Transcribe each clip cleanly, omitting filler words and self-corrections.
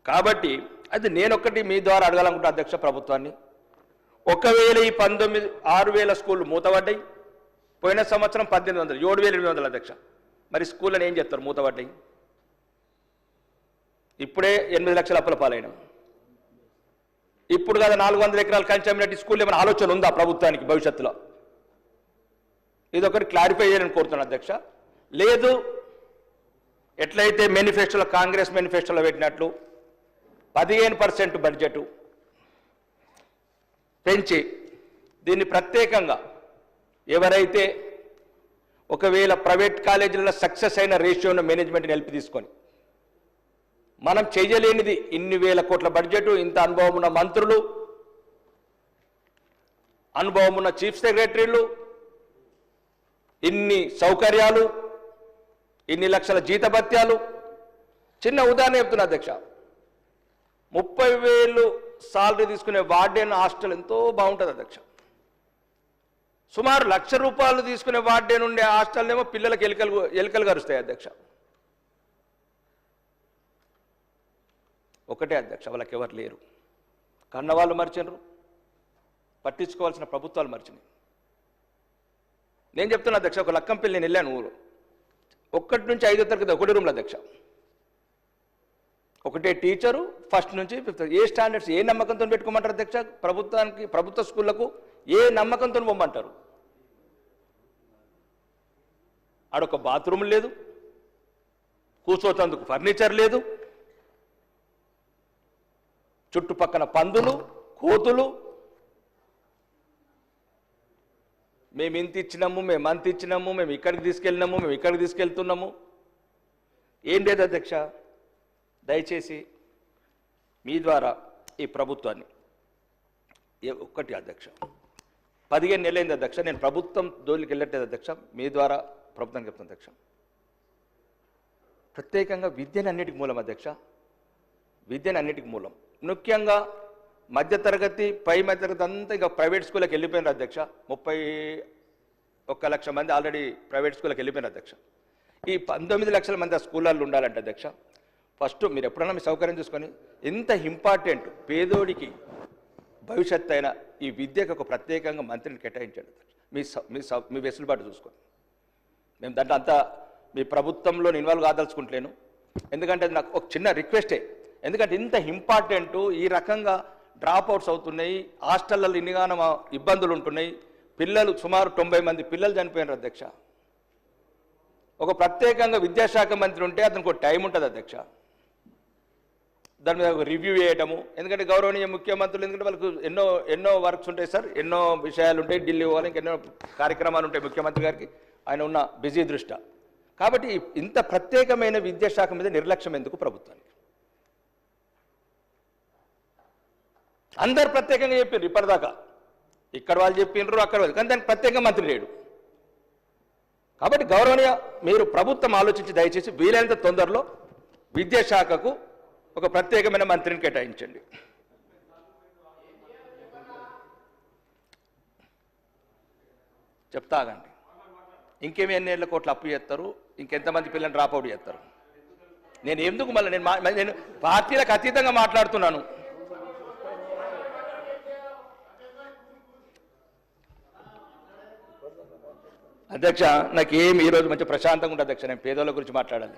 కాబట్టి అది నేనొక్కటి మీ ద్వారా అడగాలనుకుంటా అధ్యక్ష ప్రభుత్వాన్ని. ఒకవేళ ఈ 6,000 స్కూళ్ళు మూతపడ్డాయి, పోయిన సంవత్సరం 1,800, 7,800 అధ్యక్ష. మరి స్కూళ్ళని ఏం చేస్తారు మూతపడ్డాయి? ఇప్పుడే 8 లక్షల అప్పుల పాలైన, ఇప్పుడు కదా 400 ఎకరాలు కంచామినట్టు స్కూల్ ఏమైనా ఆలోచన ఉందా ప్రభుత్వానికి భవిష్యత్తులో? ఇది ఒకటి క్లారిఫై చేయాలని కోరుతున్నాను అధ్యక్ష. లేదు, ఎట్లయితే మేనిఫెస్టోలో కాంగ్రెస్ మేనిఫెస్టోలో పెట్టినట్లు 15% బడ్జెట్ పెంచి దీన్ని ప్రత్యేకంగా ఎవరైతే ఒకవేళ ప్రైవేట్ కాలేజీలలో సక్సెస్ అయిన రేషియోను మేనేజ్మెంట్ నిలిపి తీసుకొని మనం చేయలేనిది ఇన్ని వేల కోట్ల బడ్జెట్, ఇంత అనుభవం ఉన్న మంత్రులు, అనుభవం ఉన్న చీఫ్ సెక్రటరీలు, ఇన్ని సౌకర్యాలు, ఇన్ని లక్షల జీతభత్యాలు. చిన్న ఉదాహరణ చెప్తున్నా అధ్యక్ష, 30,000 సాలరీ తీసుకునే వార్డెన్ హాస్టల్ ఎంతో బాగుంటుంది అధ్యక్ష. సుమారు ₹1,00,000 తీసుకునే వార్డెన్ ఉండే హాస్టల్ ఏమో పిల్లలకు ఎలుకలు కరుస్తాయి అధ్యక్ష. ఒకటే అధ్యక్ష, వాళ్ళకి ఎవరు లేరు. కన్నవాళ్ళు మర్చినరు, పట్టించుకోవాల్సిన ప్రభుత్వాలు మర్చినాయి. నేను చెప్తున్నా అధ్యక్ష, ఒక లక్కంపల్లి నేను వెళ్ళాను ఊరు, 1 నుంచి 5వ తరగతి ఒకటి రూమ్లో అధ్యక్ష, ఒకటే టీచరు, ఫస్ట్ నుంచి 5th. ఏ స్టాండర్డ్స్, ఏ నమ్మకంతో పెట్టుకోమంటారు అధ్యక్ష? ప్రభుత్వానికి, ప్రభుత్వ స్కూళ్లకు ఏ నమ్మకంతో పొమ్మంటారు? ఆడొక బాత్రూమ్ లేదు, కూర్చోతందుకు ఫర్నిచర్ లేదు, చుట్టుపక్కల పందులు, కోతులు. మేము ఇంత ఇచ్చినాము, మేము అంత ఇచ్చినాము, మేము ఇక్కడికి తీసుకెళ్ళినాము, మేము ఇక్కడికి తీసుకెళ్తున్నాము. ఏం లేదు అధ్యక్ష. దయచేసి మీ ద్వారా ఈ ప్రభుత్వాన్ని ఒక్కటి అధ్యక్ష, 15 నెలలైంది అధ్యక్ష, నేను ప్రభుత్వం జోలికి వెళ్ళట్లేదు అధ్యక్ష, మీ ద్వారా ప్రభుత్వం చెప్తాను అధ్యక్ష. ప్రత్యేకంగా విద్యను అన్నిటికి మూలం అధ్యక్ష, విద్యను అన్నిటికి మూలం. ముఖ్యంగా మధ్యతరగతి, పై మధ్యతరగతి అంతా ఇంకా ప్రైవేట్ స్కూళ్ళకి వెళ్ళిపోయినారు అధ్యక్ష. 31 లక్షల మంది ఆల్రెడీ ప్రైవేట్ స్కూళ్ళకి వెళ్ళిపోయినారు అధ్యక్ష. ఈ 19 లక్షల మంది ఆ స్కూళ్ళల్లో ఉండాలంటే అధ్యక్ష, ఫస్ట్ మీరు ఎప్పుడన్నా మీ సౌకర్యం చూసుకొని ఎంత ఇంపార్టెంట్ పేదోడికి భవిష్యత్తు అయినా ఈ విద్యకు ఒక ప్రత్యేకంగా మంత్రిని కేటాయించండి మీ వెసులుబాటు చూసుకొని. మేము దాంట్లో అంతా మీ ప్రభుత్వంలో ఇన్వాల్వ్ కాదలుచుకుంటలేను, ఎందుకంటే అది నాకు ఒక చిన్న రిక్వెస్టే. ఎందుకంటే ఇంత ఇంపార్టెంట్, ఈ రకంగా డ్రాప్ అవుట్స్ అవుతున్నాయి, హాస్టళ్ళలో ఇన్నిగానో ఇబ్బందులు ఉంటున్నాయి, పిల్లలు సుమారు 90 మంది పిల్లలు చనిపోయినారు అధ్యక్ష. ఒక ప్రత్యేకంగా విద్యాశాఖ మంత్రి ఉంటే అతనికి ఒక టైం ఉంటుంది అధ్యక్ష, దాని మీద ఒక రివ్యూ చేయటము. ఎందుకంటే గౌరవనీయ ముఖ్యమంత్రులు, ఎందుకంటే వాళ్ళకు ఎన్నో వర్క్స్ ఉంటాయి సార్, ఎన్నో విషయాలు ఉంటాయి, ఢిల్లీ పోవాలి, ఇంకెన్నో కార్యక్రమాలు ఉంటాయి ముఖ్యమంత్రి గారికి, ఆయన ఉన్న బిజీ దృష్ట్యా. కాబట్టి ఇంత ప్రత్యేకమైన విద్యాశాఖ మీద నిర్లక్ష్యం ఎందుకు ప్రభుత్వానికి? అందరు ప్రత్యేకంగా చెప్పారు ఇప్పటిదాకా, ఇక్కడ వాళ్ళు చెప్పిండ్రు, అక్కడ వాళ్ళు, కానీ దానికి ప్రత్యేకంగా మంత్రి లేడు. కాబట్టి గౌరవనీయ మీరు ప్రభుత్వం ఆలోచించి దయచేసి వీలైనంత తొందరలో విద్యాశాఖకు ఒక ప్రత్యేకమైన మంత్రిని కేటాయించండి. చెప్తాగండి, ఇంకేమి ఎన్నేళ్ల కోట్లు అప్పు చేస్తారు, ఇంకెంతమంది పిల్లల్ని డ్రాప్అవుట్ చేస్తారు? నేను ఎందుకు మళ్ళీ నేను పార్టీలకు అతీతంగా మాట్లాడుతున్నాను. అధ్యక్ష, నాకు ఏమి ఈరోజు మంచి ప్రశాంతంగా ఉంటుంది అధ్యక్ష, నేను పేదోళ్ళ గురించి మాట్లాడాలి.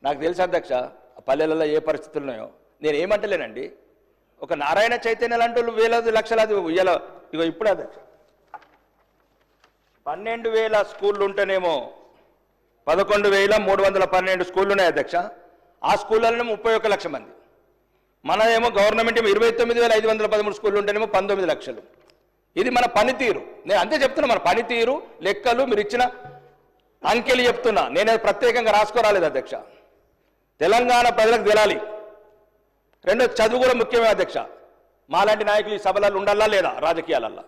నాకు తెలుసు అధ్యక్ష పల్లెలలో ఏ పరిస్థితులు ఉన్నాయో. నేను ఏమంటలేనండి, ఒక నారాయణ చైతన్య లాంటి వాళ్ళు వేలాది లక్షలాది ఇయ్యాల. ఇగో ఇప్పుడు అధ్యక్ష 12,000 స్కూళ్ళు ఉంటేనేమో 11,312 స్కూళ్ళు ఉన్నాయి అధ్యక్ష. ఆ స్కూళ్ళలోనే 31 లక్షల మంది. మనదేమో గవర్నమెంట్ ఏమో 29,513 స్కూళ్ళు ఉంటేనేమో 19 లక్షలు. ఇది మన పనితీరు. నేను అంతే చెప్తున్నా, మన పనితీరు లెక్కలు మీరు ఇచ్చిన అంకెలు చెప్తున్నా. నేను ప్రత్యేకంగా రాసుకోరాలేదు అధ్యక్ష, తెలంగాణ ప్రజలకు తెలాలి. రెండో, చదువు కూడా ముఖ్యమే అధ్యక్ష. మాలాంటి నాయకులు ఈ సభలలో ఉండాలా లేదా? రాజకీయాలల్లో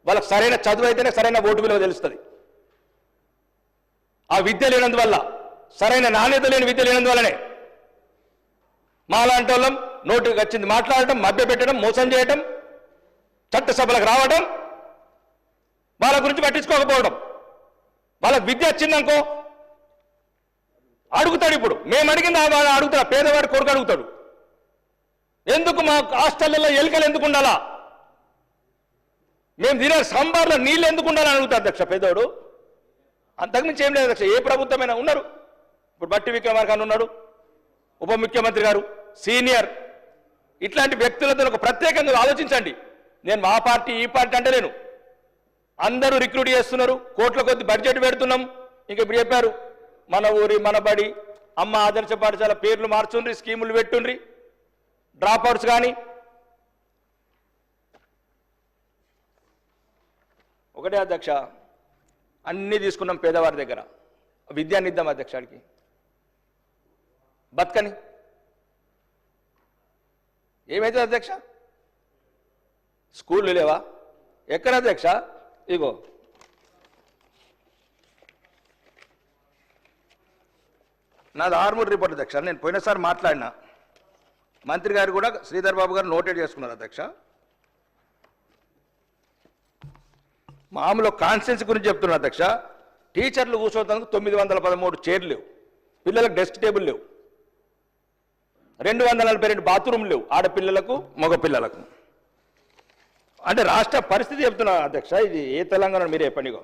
వాళ్ళకి సరైన చదువు అయితేనే సరైన ఓటు విలువ తెలుస్తుంది. ఆ విద్య లేనందువల్ల, సరైన నాణ్యత లేని విద్య లేనందువల్లనే మాలాంటి వాళ్ళం నోటికి వచ్చింది మాట్లాడటం, మభ్యపెట్టడం, మోసం చేయటం, చట్టసభలకు రావడం, వాళ్ళ గురించి పట్టించుకోకపోవడం. వాళ్ళకి విద్య వచ్చిందనుకో అడుగుతాడు. ఇప్పుడు మేము అడిగింది అడుగుతాడు, పేదవాడి కొడుకు అడుగుతాడు, ఎందుకు మా హాస్టళ్లలో ఎలుకలు ఎందుకు ఉండాలా, మేము తినే సాంబార్లో నీళ్ళు ఎందుకు ఉండాలని అడుగుతాడు అధ్యక్ష పేదోడు. అంతకుమించి ఏం లేదు అధ్యక్ష. ఏ ప్రభుత్వమైనా ఉన్నారు. ఇప్పుడు బట్టి విక్రమార్క ఉన్నాడు, ఉప ముఖ్యమంత్రి గారు సీనియర్. ఇట్లాంటి వ్యక్తులతో ఒక ప్రత్యేకంగా ఆలోచించండి. నేను మా పార్టీ ఈ పార్టీ అంటే నేను, అందరూ రిక్రూట్ చేస్తున్నారు, కోట్ల కొద్ది బడ్జెట్ పెడుతున్నాం. ఇంక ఇప్పుడు చెప్పారు మన ఊరి మన బడి అమ్మ ఆదర్శ పాఠశాల పేర్లు మార్చుండ్రి, స్కీములు పెట్టుండ్రి, డ్రాప్ అవుట్స్ కానీ. ఒకటే అధ్యక్ష, అన్నీ తీసుకున్నాం పేదవారి దగ్గర, విద్యాన్ని ఇద్దాం అధ్యక్షాడికి, బతకని ఏమైతే అధ్యక్ష? స్కూళ్ళు లేవా? ఎక్కడ అధ్యక్ష? ఇగో నాది ఆర్మూర్ రిపోర్ట్ అధ్యక్ష. నేను పోయినసారి మాట్లాడినా, మంత్రి గారు కూడా శ్రీధర్ బాబు గారు నోటెడ్ చేసుకున్నారు అధ్యక్ష. మామూలు కాన్స్టిట్యున్సీ గురించి చెప్తున్నారు అధ్యక్ష. టీచర్లు కూర్చోవడానికి 913 చైర్లు లేవు, పిల్లలకు డెస్క్ టేబుల్ లేవు, 242 బాత్రూమ్ లేవు ఆడపిల్లలకు మగపిల్లలకు. అంటే రాష్ట్ర పరిస్థితి చెప్తున్నా అధ్యక్ష. ఇది ఏ తెలంగాణ మీరే పనిగో.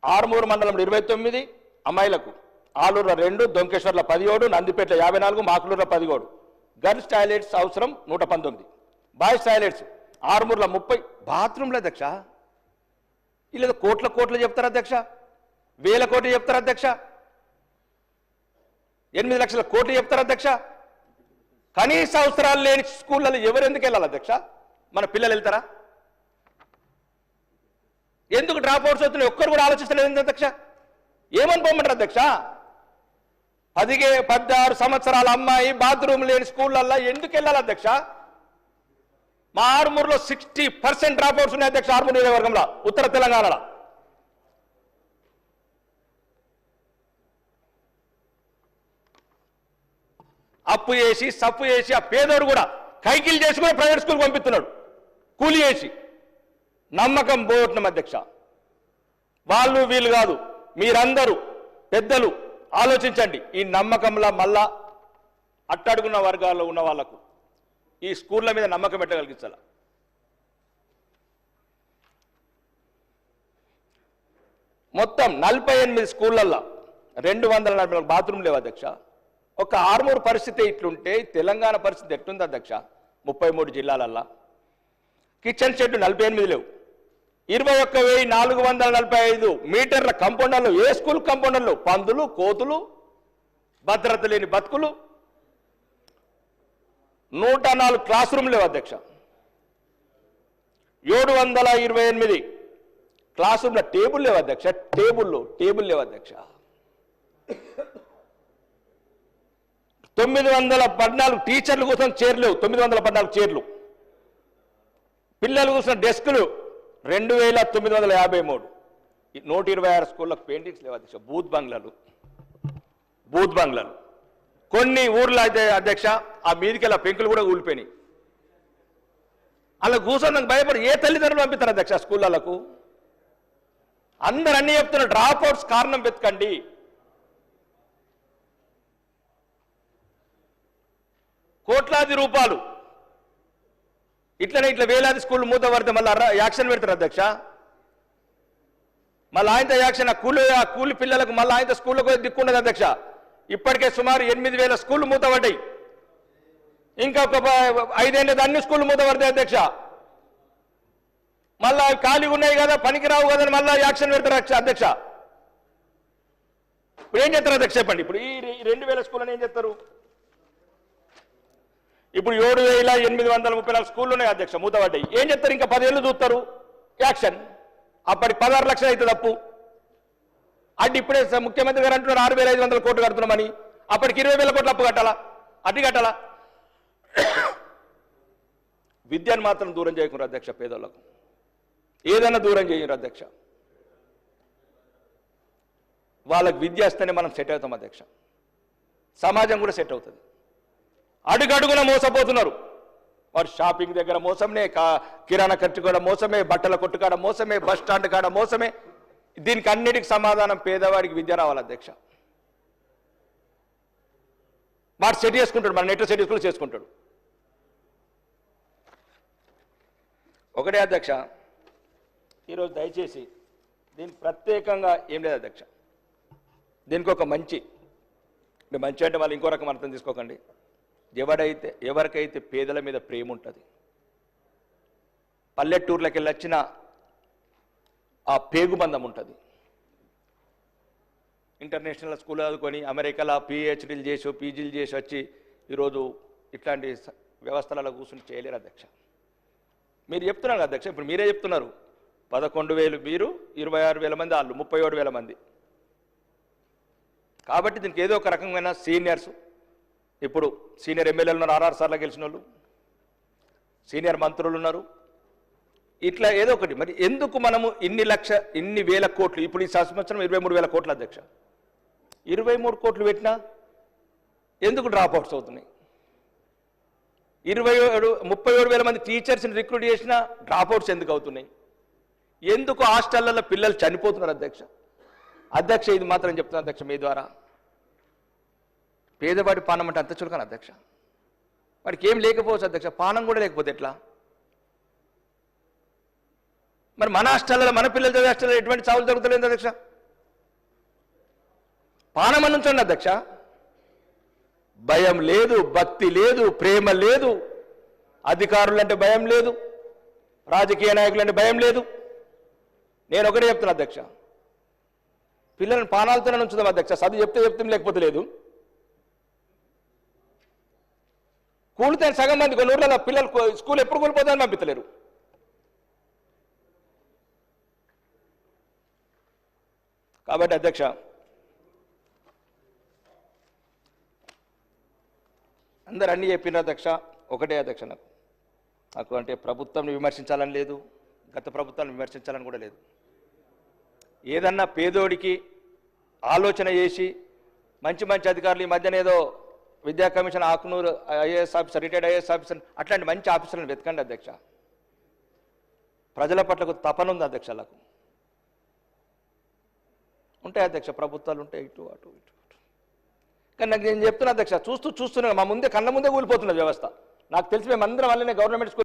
ఆర్మూరు మండలంలో 29 అమ్మాయిలకు, ఆలూరులో 2, దొంకేశ్వర్లో 17, నందిపేటలో 54, మాకులూరులో 17. గర్ల్స్ టాయిలెట్స్ అవసరం 119, బాయ్స్ టాయిలెట్స్ ఆర్మూరులో 30 బాత్రూమ్లు అధ్యక్ష. ఇలా కోట్లు చెప్తారు అధ్యక్ష, వేల కోట్లు చెప్తారు అధ్యక్ష, 8 లక్షల కోట్లు చెప్తారు అధ్యక్ష. కనీస అవసరాలు లేని స్కూళ్ళలో ఎవరు ఎందుకు వెళ్ళాలి అధ్యక్ష? మన పిల్లలు వెళ్తారా? ఎందుకు డ్రాప్ అవుట్స్ అవుతున్నాయి ఒక్కరు కూడా ఆలోచిస్తలేదు అధ్యక్ష. ఏమని పోమంటారు అధ్యక్ష? 16 సంవత్సరాల అమ్మాయి బాత్రూమ్ లేని స్కూళ్ళల్లో ఎందుకు వెళ్ళాలి అధ్యక్ష? మా ఆర్మూరులో 60% డ్రాప్ అవుట్స్ ఉన్నాయి అధ్యక్ష. ఆర్మూరు నియోజకవర్గంలో, ఉత్తర తెలంగాణలో. అప్పు చేసి సప్పు చేసి ఆ పేదోడు కూడా కైకిలు చేసుకుని ప్రైవేట్ స్కూల్ పంపిస్తున్నాడు, కూలి చేసి. నమ్మకం పోగొట్టినాం అధ్యక్ష. వాళ్ళు వీళ్ళు కాదు, మీరందరూ పెద్దలు ఆలోచించండి. ఈ నమ్మకంలో మళ్ళా అట్టడుగున్న వర్గాల్లో ఉన్న వాళ్లకు ఈ స్కూళ్ళ మీద నమ్మకం పెట్టగలిగించాల. మొత్తం 48 స్కూళ్ళల్లో 240 బాత్రూమ్ లేవు అధ్యక్ష. ఒక ఆర్మూరు పరిస్థితి ఇట్లుంటే తెలంగాణ పరిస్థితి ఎట్లుంది అధ్యక్ష? 33 జిల్లాలల్లా కిచెన్ షెడ్ 48 లేవు, 21,445 మీటర్ల కంపౌండర్లు. ఏ స్కూల్ కంపౌండర్లు? పందులు, కోతులు, భద్రత లేని బతుకులు. 104 క్లాస్ రూమ్ లేవు అధ్యక్ష. 728 క్లాస్ రూమ్ల టేబుల్ లేవు అధ్యక్ష. టేబుల్ లేవు అధ్యక్ష. 914 టీచర్లు కోసం చైర్లు లేవు, 914 చైర్లు. పిల్లలు కూర్చున్న డెస్కులు 2,953. 126 స్కూళ్ళకు పెయింటింగ్స్ లేవు అధ్యక్ష. బూత్ బంగ్లాలు. కొన్ని ఊర్లో అయితే అధ్యక్ష ఆ మీదికి వెళ్ళి పెంకులు కూడా ఊలిపోయినాయి. అలా కూర్చొని నాకు భయపడి ఏ తల్లిదండ్రులు పంపిస్తారు అధ్యక్ష స్కూళ్ళకు? అందరు అన్ని చెప్తున్నారు, డ్రాప్ అవుట్స్ కారణం వెతకండి. కోట్లాది రూపాయలు ఇట్లా వేలాది స్కూళ్ళు మూత పడితే మళ్ళీ యాక్షన్ పెడతారు అధ్యక్ష. మళ్ళీ ఆయనతో యాక్షన్. ఆ కూలి పిల్లలకు మళ్ళీ ఆయనతో స్కూళ్ళకు దిక్కుండదు అధ్యక్ష. ఇప్పటికే సుమారు 8,000 స్కూళ్ళు మూతపడ్డాయి. ఇంకా ఒక 5 ఏళ్ళది అన్ని స్కూళ్ళు మూతపడతాయి అధ్యక్ష. మళ్ళా ఖాళీగా ఉన్నాయి కదా, పనికిరావు కదా, మళ్ళీ యాక్షన్ పెడతారు అధ్యక్ష. ఇప్పుడు ఏం చేస్తారు అధ్యక్ష చెప్పండి? ఇప్పుడు ఈ 2,000 స్కూళ్ళని ఏం చేస్తారు? ఇప్పుడు 7,834 స్కూళ్ళు ఉన్నాయి అధ్యక్ష, మూతపడ్డాయి. ఏం చెప్తారు? ఇంకా 10 ఏళ్ళు చూస్తారు యాక్షన్. అప్పటికి 16 లక్షలు అవుతుంది అప్పు. అడ్డు ఇప్పుడే ముఖ్యమంత్రి గారు అంటున్నారు 6,500 కోట్లు కడుతున్నామని. అప్పటికి 20,000 కోట్లు అప్పు కట్టాలా? అడ్డు కట్టాలా? విద్యను మాత్రం దూరం చేయకుండా అధ్యక్ష, పేదోళ్లకు ఏదైనా దూరం చేయరు అధ్యక్ష. వాళ్ళకి విద్య వస్తేనే మనం సెట్ అవుతాం అధ్యక్ష, సమాజం కూడా సెట్ అవుతుంది. అడుగడుగున మోసపోతున్నారు వారు. షాపింగ్ దగ్గర మోసమే, కిరాణా ఖర్చు కూడా మోసమే, బట్టల కొట్టు కాడ మోసమే, బస్ స్టాండ్ కాడ మోసమే. దీనికి అన్నిటికి సమాధానం పేదవాడికి విద్య రావాలి అధ్యక్ష. వాడు సెట్ చేసుకుంటాడు, మన నెట్ సెట్ చేసుకుని చేసుకుంటాడు. ఒకటే అధ్యక్ష, ఈరోజు దయచేసి దీనికి ప్రత్యేకంగా ఏం లేదు అధ్యక్ష, దీనికి ఒక మంచి అంటే వాళ్ళు ఇంకో రకం అర్థం తీసుకోకండి. ఎవరికైతే పేదల మీద ప్రేమ ఉంటుంది, పల్లెటూర్లకు వెళ్ళి వచ్చిన ఆ పేగుబంధం ఉంటుంది, ఇంటర్నేషనల్ స్కూల్ చదువుకొని అమెరికాలో పిహెచ్డీలు చేసి పీజీలు చేసి వచ్చి ఈరోజు ఇట్లాంటి వ్యవస్థలలో కూర్చుని చేయలేరు అధ్యక్ష. మీరు చెప్తున్నారు అధ్యక్ష, ఇప్పుడు మీరే చెప్తున్నారు 11,000 మీరు, 26,000 మంది వాళ్ళు, 37,000 మంది. కాబట్టి దీనికి ఏదో ఒక రకమైన సీనియర్స్, ఇప్పుడు సీనియర్ ఎమ్మెల్యేలు ఉన్నారు, 6 సార్లు గెలిచిన వాళ్ళు, సీనియర్ మంత్రులు ఉన్నారు, ఇట్లా ఏదో ఒకటి. మరి ఎందుకు మనము ఇన్ని వేల కోట్లు, ఇప్పుడు ఈ సంవత్సరం 23,000 కోట్ల అధ్యక్ష, 23 కోట్లు పెట్టినా ఎందుకు డ్రాప్ అవుట్స్ అవుతున్నాయి? 37,000 మంది టీచర్స్ని రిక్రూట్ చేసినా డ్రాప్ అవుట్స్ ఎందుకు అవుతున్నాయి? ఎందుకు హాస్టళ్లలో పిల్లలు చనిపోతున్నారు అధ్యక్ష? ఇది మాత్రం చెప్తున్నా అధ్యక్ష మీ ద్వారా, పేదవాడి పానం అంటే అంత చులకన అధ్యక్ష. వాడికి ఏం లేకపోవచ్చు అధ్యక్ష, పానం కూడా లేకపోతే ఎట్లా? మరి మన హాస్టల్లో మన పిల్లలు చదివే హాస్టల్లో ఎటువంటి చావులు జరుగుతలేదు అధ్యక్ష. పానం అని ఉంచండి అధ్యక్ష. భయం లేదు, భక్తి లేదు, ప్రేమ లేదు, అధికారులంటే భయం లేదు, రాజకీయ నాయకులంటే భయం లేదు. నేను ఒకటే చెప్తున్నా అధ్యక్ష, పిల్లలను పానాలతోనే ఉంచుదాం అధ్యక్ష. చదువు చెప్తే లేకపోతే లేదు. కూలితే సగం మంది కొన్ని ఊళ్ళలో పిల్లలు స్కూల్ ఎప్పుడు కూలిపోతారని పంపించలేరు. కాబట్టి అధ్యక్ష, అందరు అన్నీ చెప్పిన అధ్యక్ష, ఒకటే అధ్యక్ష, నాకు అంటే ప్రభుత్వాన్ని విమర్శించాలని లేదు, గత ప్రభుత్వాన్ని విమర్శించాలని కూడా లేదు. ఏదన్నా పేదోడికి ఆలోచన చేసి మంచి అధికారులు, ఈ మధ్యన ఏదో విద్యా commission Akunuru IAS officer, retired IAS officer, అట్లాంటి మంచి ఆఫీసర్లను వెతకండి అధ్యక్ష. ప్రజల పట్లకు తపన ఉంది అధ్యక్షలకు. ఉంటాయి అధ్యక్ష, ప్రభుత్వాలు ఉంటాయి, ఇటు అటు. కానీ నాకు నేను చెప్తున్నా అధ్యక్ష, చూస్తున్నా మా ముందే కళ్ళ ముందే కూలిపోతున్న వ్యవస్థ. నాకు తెలిసి మేమందరం వల్లనే గవర్నమెంట్ స్కూల్